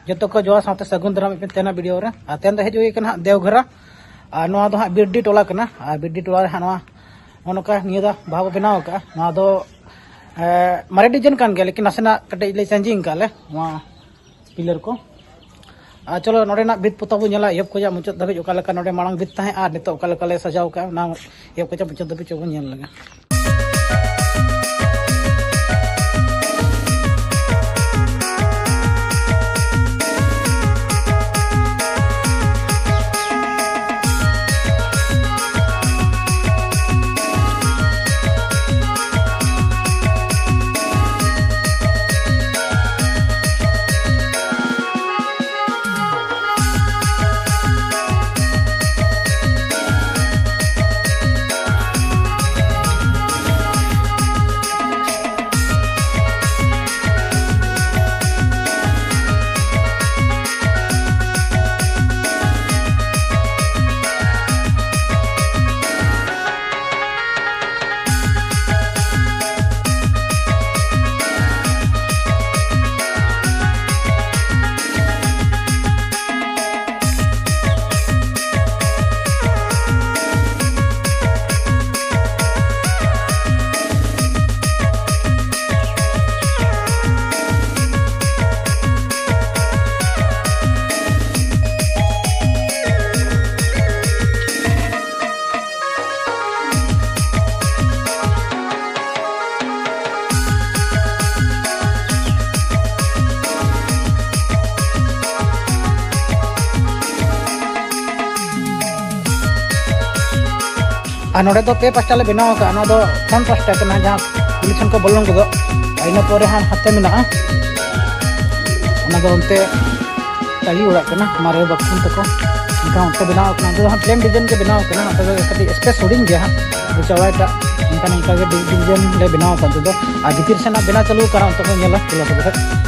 जो को जोआ साथ सगुन दाराम तेना वीडियो रे तेन दो हजू कना देवघरा और हाँ बिरडी टोला कना बिरडी टोला रे हाँ नौका निया भाव बनाव का मारे डिजाइन कान गया लेकिन नासेना कटे ले चेंजिंग काले पिलर को चलो नोडेना भित पुता बो नेला एब को मुचाद धाबी ओका लेका नोडे मांग भित ताहे आर नितो ओका लेका ले सजाव का ना एब को मुचाद धाबी चोबो नेल लगा नोड़े तो पे पास्टा ले बनाव का ना दो फोन पास्टा कना जहां पुलिस को बोलन को दो आइना परे हां हाते मेना ना दो उनते ताली उड़ा कना मारे बक्कुन तको इनका उनते बनाव कना दो हां प्लेन डिजाइन के बनाव कना तो कटी स्पेस होडिंग गया हां चवाटा इनका के डिजाइन ले बनाव का दो आ भितर से ना बना चालू करा तो नेला चलो तो